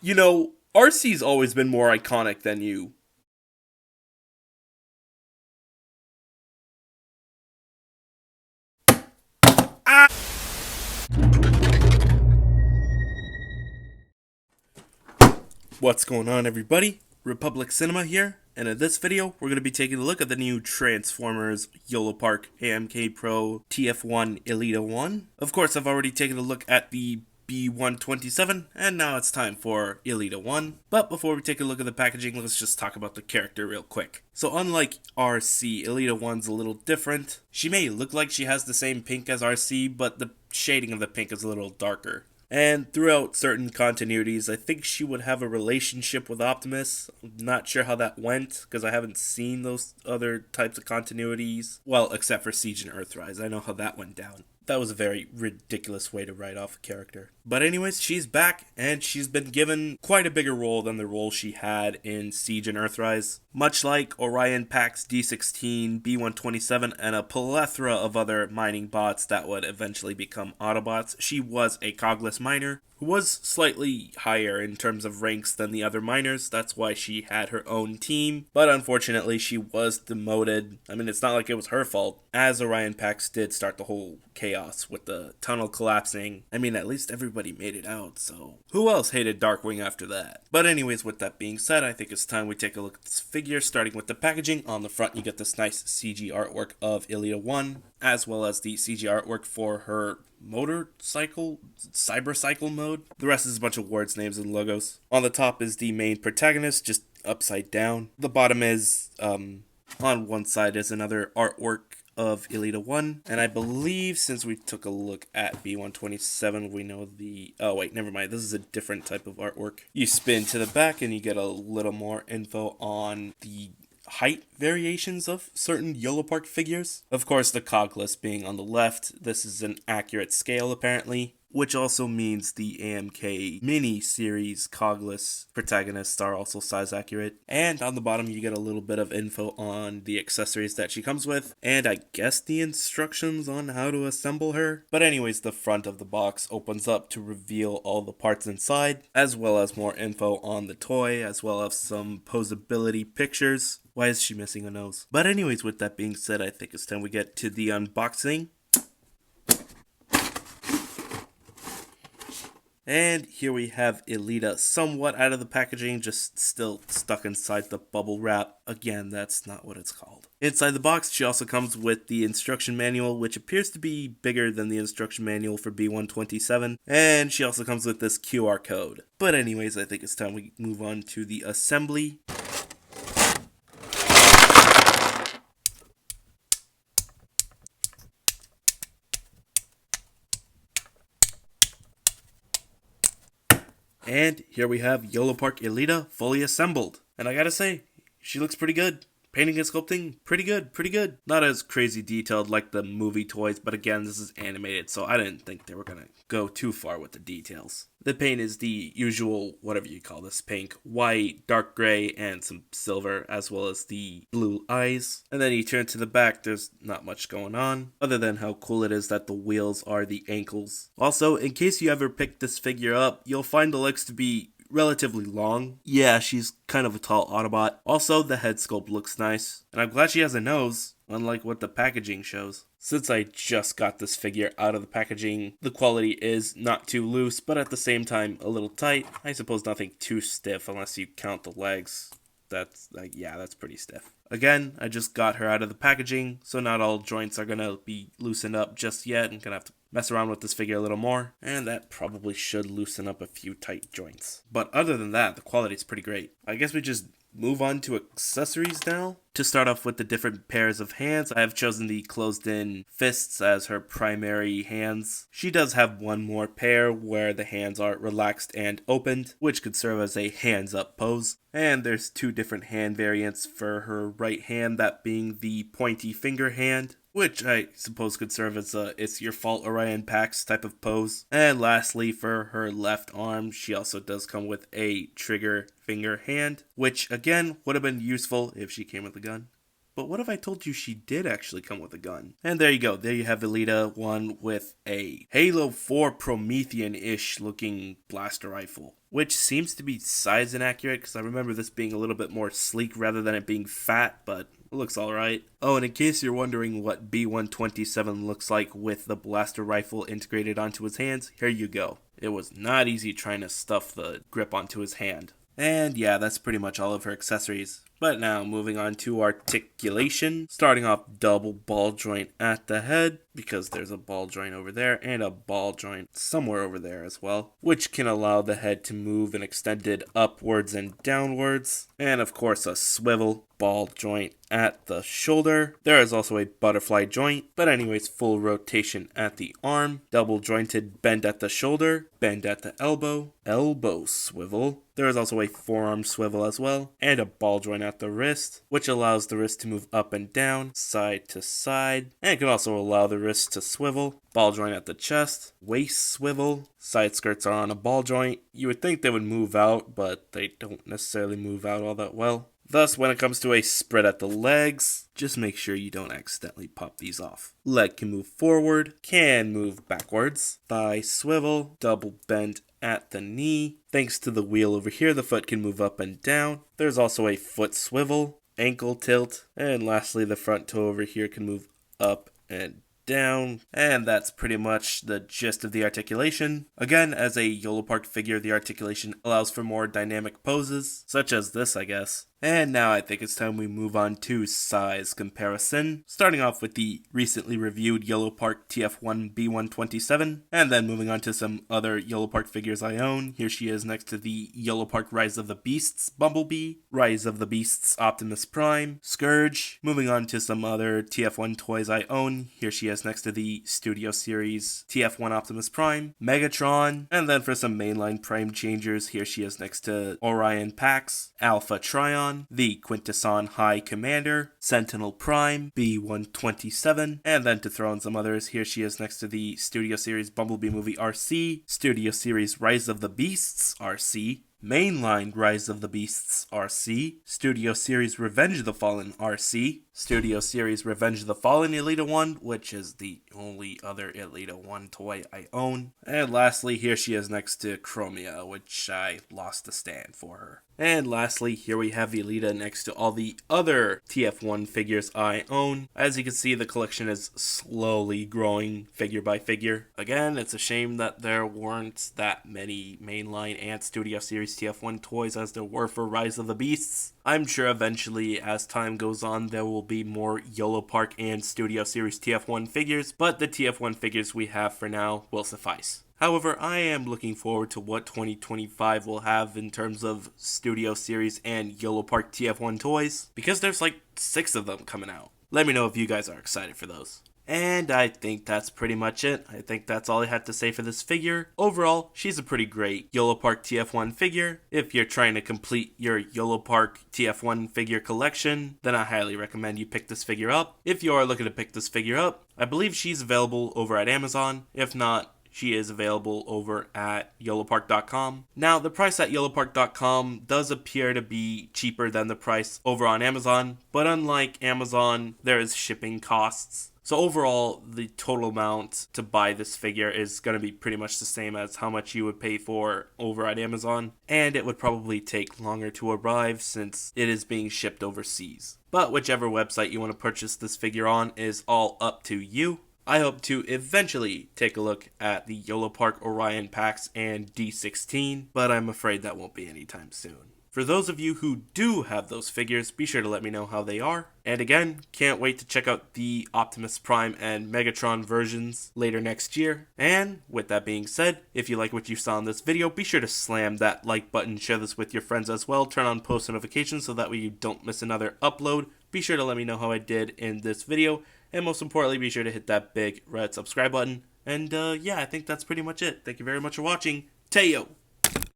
You know, RC's always been more iconic than you. Ah! What's going on, everybody? Republic Cinema here, and in this video, we're going to be taking a look at the new Transformers Yolopark AMK Pro TF1 ELITA-1. Of course, I've already taken a look at the B127, and now it's time for ELITA-1. But before we take a look at the packaging, let's just talk about the character real quick. So unlike RC, ELITA-1's a little different. She may look like she has the same pink as RC, but the shading of the pink is a little darker. And throughout certain continuities, I think she would have a relationship with Optimus. I'm not sure how that went, because I haven't seen those other types of continuities. Well, except for Siege and Earthrise. I know how that went down. That was a very ridiculous way to write off a character. But anyways, she's back, and she's been given quite a bigger role than the role she had in Siege and Earthrise. Much like Orion Pax D16, B127, and a plethora of other mining bots that would eventually become Autobots, she was a cogless miner who was slightly higher in terms of ranks than the other miners. That's why she had her own team, but unfortunately she was demoted. I mean, it's not like it was her fault, as Orion Pax did start the whole chaos with the tunnel collapsing. I mean, at least everybody made it out, so who else hated Darkwing after that? But anyways, with that being said, I think it's time we take a look at this figure, starting with the packaging. On the front, you get this nice CG artwork of ELITA-1, as well as the CG artwork for her motorcycle, cybercycle mode. The rest is a bunch of words, names, and logos. On the top is the main protagonist, just upside down. The bottom is, on one side is another artwork of ELITA-1, and I believe since we took a look at B127, we know the... oh wait, never mind, this is a different type of artwork. You spin to the back and you get a little more info on the height variations of certain Yolopark figures. Of course, the cog list being on the left, this is an accurate scale apparently, which also means the AMK mini-series cogless protagonists are also size accurate. And on the bottom you get a little bit of info on the accessories that she comes with, and I guess the instructions on how to assemble her. But anyways, the front of the box opens up to reveal all the parts inside, as well as more info on the toy, as well as some posability pictures. Why is she missing a nose? But anyways, with that being said, I think it's time we get to the unboxing. And here we have Elita somewhat out of the packaging, just still stuck inside the bubble wrap. Again, that's not what it's called. Inside the box, she also comes with the instruction manual, which appears to be bigger than the instruction manual for B127. And she also comes with this QR code. But anyways, I think it's time we move on to the assembly. And here we have Yolopark Elita fully assembled. And I gotta say, she looks pretty good. Painting and sculpting, pretty good. Not as crazy detailed like the movie toys, but again, this is animated, so I didn't think they were gonna go too far with the details. The paint is the usual, whatever you call this, pink, white, dark gray, and some silver, as well as the blue eyes. And then you turn to the back, there's not much going on, other than how cool it is that the wheels are the ankles. Also, in case you ever pick this figure up, you'll find the legs to be relatively long. Yeah, she's kind of a tall Autobot. Also, the head sculpt looks nice, and I'm glad she has a nose, unlike what the packaging shows. Since I just got this figure out of the packaging, the quality is not too loose, but at the same time a little tight. I suppose nothing too stiff unless you count the legs. That's pretty stiff. Again, I just got her out of the packaging, so not all joints are gonna be loosened up just yet. I'm gonna have to mess around with this figure a little more, and that probably should loosen up a few tight joints. But other than that, the quality is pretty great. I guess we just move on to accessories now. To start off with the different pairs of hands, I have chosen the closed-in fists as her primary hands. She does have one more pair where the hands are relaxed and opened, which could serve as a hands-up pose. And there's two different hand variants for her right hand, that being the pointy finger hand, which I suppose could serve as a "it's your fault Orion Pax" type of pose. And lastly, for her left arm, she also does come with a trigger finger hand, which again would have been useful if she came with a gun. But what if I told you she did actually come with a gun? And there you go. There you have Elita-1 with a Halo 4 Promethean-ish looking blaster rifle, which seems to be size inaccurate because I remember this being a little bit more sleek rather than it being fat, but it looks alright. Oh, and in case you're wondering what B-127 looks like with the blaster rifle integrated onto his hands, here you go. It was not easy trying to stuff the grip onto his hand. And yeah, that's pretty much all of her accessories. But now moving on to articulation, starting off double ball joint at the head, because there's a ball joint over there and a ball joint somewhere over there as well, which can allow the head to move and extend it upwards and downwards. And of course a swivel ball joint at the shoulder. There is also a butterfly joint, but anyways, full rotation at the arm, double jointed bend at the shoulder, bend at the elbow, elbow swivel. There is also a forearm swivel as well, and a ball joint at the wrist, which allows the wrist to move up and down, side to side, and it can also allow the wrist to swivel. Ball joint at the chest, waist swivel, side skirts are on a ball joint. You would think they would move out, but they don't necessarily move out all that well. Thus, when it comes to a spread at the legs, just make sure you don't accidentally pop these off. Leg can move forward, can move backwards, thigh swivel, double bend at the knee. Thanks to the wheel over here, the foot can move up and down. There's also a foot swivel, ankle tilt, and lastly, the front toe over here can move up and down, and that's pretty much the gist of the articulation. Again, as a Yolopark figure, the articulation allows for more dynamic poses, such as this, I guess. And now I think it's time we move on to size comparison, starting off with the recently reviewed Yolopark TFONE B127, and then moving on to some other Yolopark figures I own. Here she is next to the Yolopark Rise of the Beasts Bumblebee, Rise of the Beasts Optimus Prime, Scourge. Moving on to some other TF1 toys I own. Here she is next to the Studio Series TF1 Optimus Prime, Megatron, and then for some mainline Prime changers, here she is next to Orion Pax, Alpha Trion, the Quintesson High Commander, Sentinel Prime, B127, and then to throw in some others, here she is next to the Studio Series Bumblebee Movie RC, Studio Series Rise of the Beasts RC, Mainline Rise of the Beasts RC, Studio Series Revenge of the Fallen RC, Studio Series Revenge of the Fallen Elita-1, which is the only other Elita-1 toy I own. And lastly, here she is next to Chromia, which I lost a stand for her. And lastly, here we have Elita next to all the other TF1 figures I own. As you can see, the collection is slowly growing figure by figure. Again, it's a shame that there weren't that many mainline and Studio Series TF1 toys as there were for Rise of the Beasts. I'm sure eventually, as time goes on, there will be more Yolopark and Studio Series TF1 figures, but the TF1 figures we have for now will suffice. However, I am looking forward to what 2025 will have in terms of Studio Series and Yolopark TF1 toys, because there's like 6 of them coming out. Let me know if you guys are excited for those. And I think that's pretty much it. I think that's all I had to say for this figure. Overall, she's a pretty great Yolopark TF1 figure. If you're trying to complete your Yolopark TF1 figure collection, then I highly recommend you pick this figure up. If you are looking to pick this figure up, I believe she's available over at Amazon. If not, she is available over at yolopark.com. Now, the price at yolopark.com does appear to be cheaper than the price over on Amazon, but unlike Amazon, there is shipping costs. So overall, the total amount to buy this figure is going to be pretty much the same as how much you would pay for over at Amazon, and it would probably take longer to arrive since it is being shipped overseas. But whichever website you want to purchase this figure on is all up to you. I hope to eventually take a look at the Yolopark Orion Pax and D16, but I'm afraid that won't be anytime soon. For those of you who do have those figures, be sure to let me know how they are. And again, can't wait to check out the Optimus Prime and Megatron versions later next year. And with that being said, if you like what you saw in this video, be sure to slam that like button, share this with your friends as well, turn on post notifications so that way you don't miss another upload. Be sure to let me know how I did in this video. And most importantly, be sure to hit that big red subscribe button. And yeah, I think that's pretty much it. Thank you very much for watching. tHaN!